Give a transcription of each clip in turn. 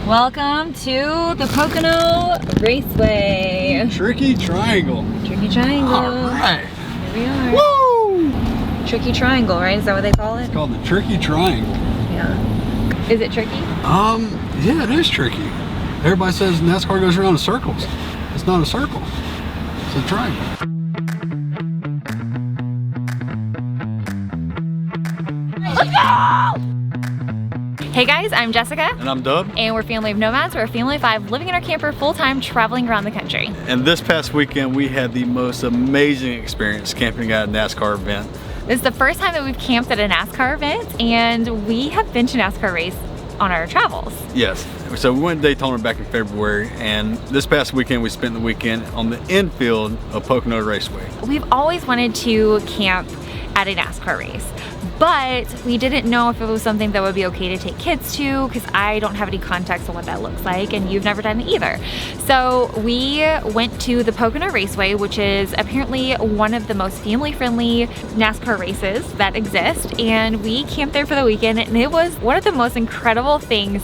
Welcome to the Pocono Raceway. Tricky Triangle. Tricky Triangle. All right. Here we are. Woo! Tricky Triangle, right? Is that what they call it? It's called the Tricky Triangle. Yeah. Is it tricky? Yeah, it is tricky. Everybody says NASCAR goes around in circles. It's not a circle. It's a triangle. Let's go! Hey guys, I'm Jessica. And I'm Dub. And we're Family of Nomads. We're a family of 5 living in our camper full-time, traveling around the country. And this past weekend, we had the most amazing experience camping at a NASCAR event. This is the first time that we've camped at a NASCAR event, and we have been to NASCAR race on our travels. Yes. So we went to Daytona back in February, and this past weekend we spent the weekend on the infield of Pocono Raceway. We've always wanted to camp at a NASCAR race, but we didn't know if it was something that would be okay to take kids to, because I don't have any context on what that looks like, and you've never done it either. So we went to the Pocono Raceway, which is apparently one of the most family-friendly NASCAR races that exist, and we camped there for the weekend, and it was one of the most incredible things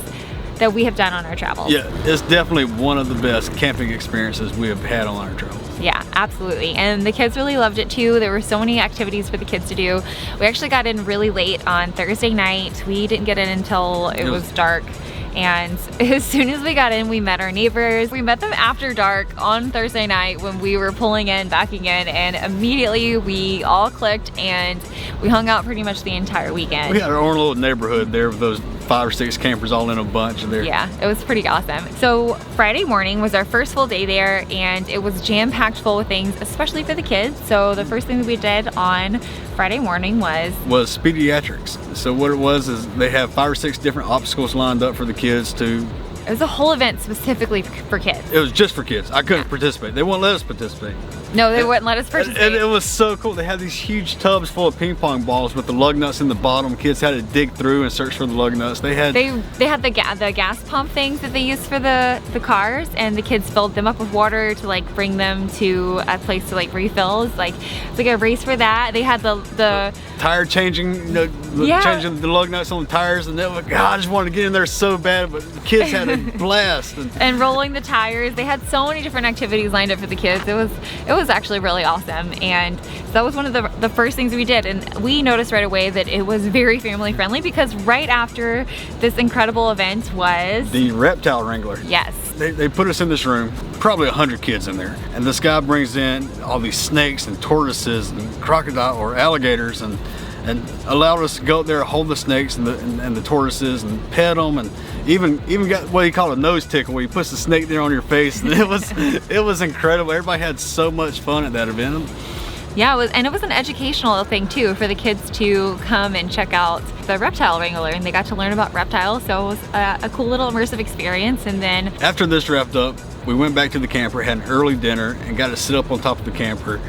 that we have done on our travels. Yeah, it's definitely one of the best camping experiences we have had on our travels. Yeah, absolutely. And the kids really loved it too. There were so many activities for the kids to do. We actually got in really late on Thursday night. We didn't get in until it was dark. And as soon as we got in, we met our neighbors. We met them after dark on Thursday night when we were pulling in, backing in, and immediately we all clicked and we hung out pretty much the entire weekend. We had our own little neighborhood there with those 5 or 6 campers all in a bunch there. Yeah, it was pretty awesome. So Friday morning was our first full day there, and it was jam-packed full with things, especially for the kids. So the first thing that we did on Friday morning was pediatrics. So what it was is they have 5 or 6 different obstacles lined up for the kids to. It was a whole event specifically for kids. It was just for kids. I couldn't participate. They wouldn't let us participate. No, they wouldn't let us participate. And it was so cool. They had these huge tubs full of ping pong balls with the lug nuts in the bottom. Kids had to dig through and search for the lug nuts. They had the gas pump things that they used for the cars, and the kids filled them up with water to like bring them to a place to like refill. It's like a race for that. They had the tire changing, changing the lug nuts on the tires, and God, I just wanted to get in there so bad, but the kids had a blast. And rolling the tires. They had so many different activities lined up for the kids. It was actually really awesome, and that was one of the first things we did, and we noticed right away that it was very family friendly, because right after this incredible event was the reptile wrangler. Yes. They put us in this room, probably 100 kids in there, and this guy brings in all these snakes and tortoises and crocodile or alligators, and allowed us to go up there, hold the snakes and the tortoises and pet them, and even got what he called a nose tickle, where he puts the snake there on your face, and it was incredible. Everybody had so much fun at that event. Yeah, it was an educational thing too for the kids to come and check out the reptile wrangler, and they got to learn about reptiles, so it was a cool little immersive experience. And then after this wrapped up, we went back to the camper, had an early dinner, and got to sit up on top of the camper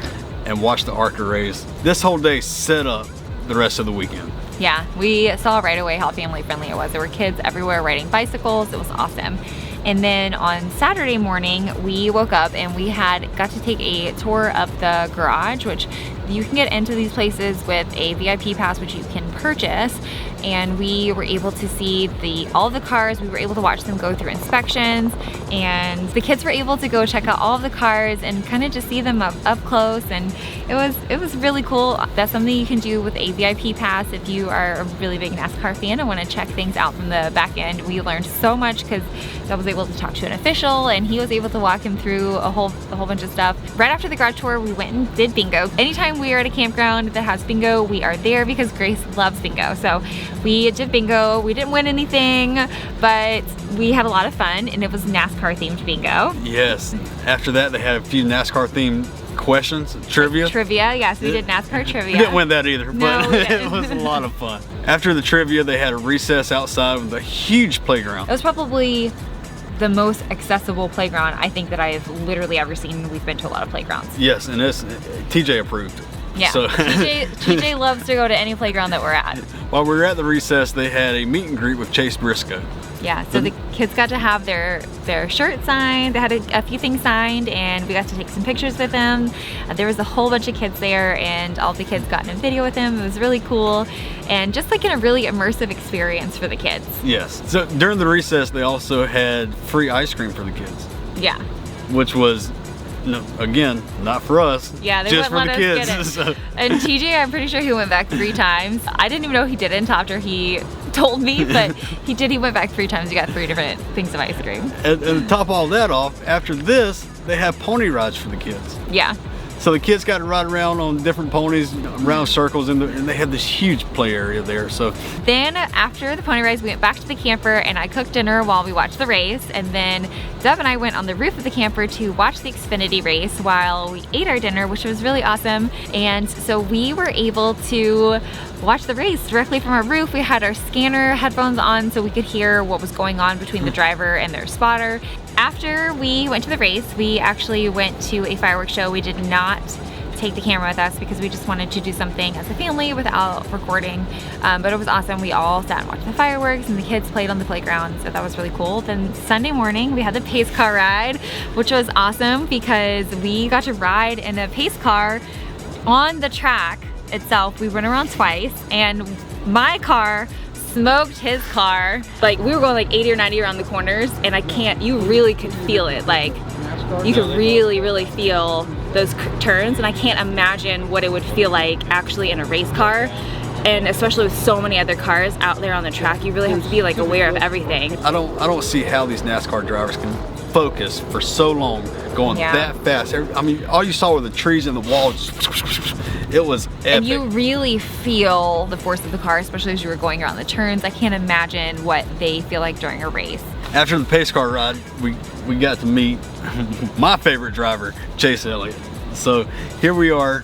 and watch the ARCA race. This whole day set up the rest of the weekend. Yeah, we saw right away how family friendly it was. There were kids everywhere riding bicycles. It was awesome. And then on Saturday morning, we woke up and we got to take a tour of the garage, which you can get into these places with a VIP pass, which you can purchase. And we were able to see all of the cars. We were able to watch them go through inspections, and the kids were able to go check out all of the cars and kind of just see them up close. And it was really cool. That's something you can do with a VIP pass if you are a really big NASCAR fan and want to check things out from the back end. We learned so much because I was able to talk to an official, and he was able to walk him through a whole bunch of stuff. Right after the garage tour, we went and did bingo. Anytime we are at a campground that has bingo, we are there because Grace loves bingo. So we did bingo. We didn't win anything, but we had a lot of fun, and it was NASCAR themed bingo. Yes. After that, they had a few NASCAR themed questions, trivia. Yes, we did NASCAR trivia. We didn't win that either, but no, it was a lot of fun. After the trivia, they had a recess outside with a huge playground. It was probably the most accessible playground I think that I have literally ever seen. We've been to a lot of playgrounds. Yes, and TJ approved. Yeah, So TJ loves to go to any playground that we're at. While we were at the recess, they had a meet and greet with Chase Briscoe. Yeah, so the kids got to have their shirt signed. They had a few things signed, and we got to take some pictures with them. There was a whole bunch of kids there, and all the kids got in a video with him. It was really cool, and just like in a really immersive experience for the kids. Yes. So during the recess, they also had free ice cream for the kids. Yeah. Which was, no, again, not for us. Yeah, they just for wouldn't the let kids. us get it. So. And TJ, I'm pretty sure he went back 3 times. I didn't even know he didn't after he told me, but he did. He went back 3 times. He got 3 different things of ice cream. And to top all that off, after this, they have pony rides for the kids. Yeah. So the kids got to ride around on different ponies, around circles, and they had this huge play area there. So then after the pony rides, we went back to the camper, and I cooked dinner while we watched the race. And then Deb and I went on the roof of the camper to watch the Xfinity race while we ate our dinner, which was really awesome. And so we were able to watch the race directly from our roof. We had our scanner headphones on so we could hear what was going on between the driver and their spotter. After we went to the race, we actually went to a fireworks show. We did not take the camera with us because we just wanted to do something as a family without recording, but it was awesome. We all sat and watched the fireworks, and the kids played on the playground, so that was really cool. Then Sunday morning we had the pace car ride, which was awesome because we got to ride in a pace car on the track itself. We went around twice, and my car smoked his car. Like, we were going like 80 or 90 around the corners, and you really could feel it. Like, you could really feel those turns, and I can't imagine what it would feel like actually in a race car. And especially with so many other cars out there on the track, you really have to be like aware of everything. I don't see how these NASCAR drivers can focus for so long going that fast. I mean, all you saw were the trees and the walls. It was epic. And you really feel the force of the car, especially as you were going around the turns. I can't imagine what they feel like during a race. After the pace car ride, we got to meet my favorite driver, Chase Elliott. So here we are,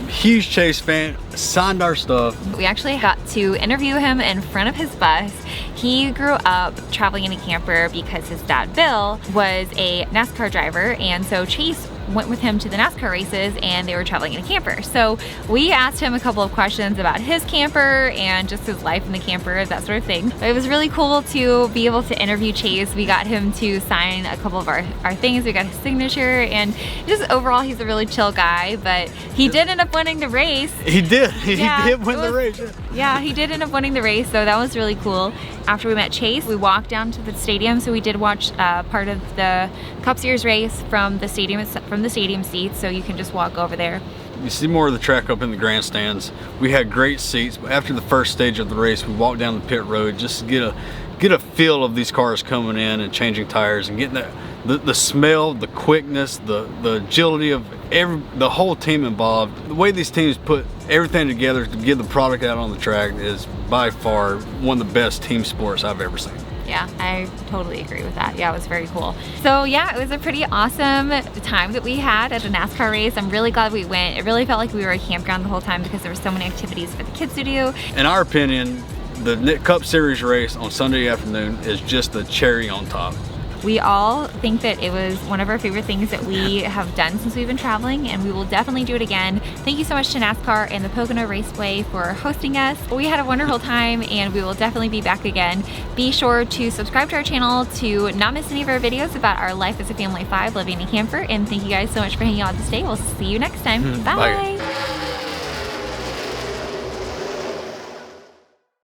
huge Chase fan, signed our stuff. We actually got to interview him in front of his bus. He grew up traveling in a camper because his dad, Bill, was a NASCAR driver, and so Chase went with him to the NASCAR races, and they were traveling in a camper. So we asked him a couple of questions about his camper and just his life in the camper, that sort of thing. But it was really cool to be able to interview Chase. We got him to sign a couple of our things. We got his signature, and just overall, he's a really chill guy, but he did end up winning the race. He did. He did win the race. Yeah, he did end up winning the race, so that was really cool. After we met Chase, we walked down to the stadium, so we did watch part of the Cup Series race from the stadium seats, so you can just walk over there. You see more of the track up in the grandstands. We had great seats, but after the first stage of the race, we walked down the pit road just to get a feel of these cars coming in and changing tires and getting the smell, the quickness, the agility of the whole team involved. The way these teams put everything together to get the product out on the track is by far one of the best team sports I've ever seen. Yeah, I totally agree with that. Yeah, it was very cool. So yeah, it was a pretty awesome time that we had at a NASCAR race. I'm really glad we went. It really felt like we were at a campground the whole time because there were so many activities for the kids to do. In our opinion, the Cup Series race on Sunday afternoon is just the cherry on top. We all think that it was one of our favorite things that we have done since we've been traveling, and we will definitely do it again. Thank you so much to NASCAR and the Pocono Raceway for hosting us. We had a wonderful time, and we will definitely be back again. Be sure to subscribe to our channel to not miss any of our videos about our life as a family of 5 living in a camper, and thank you guys so much for hanging out this day. We'll see you next time. Bye. Bye.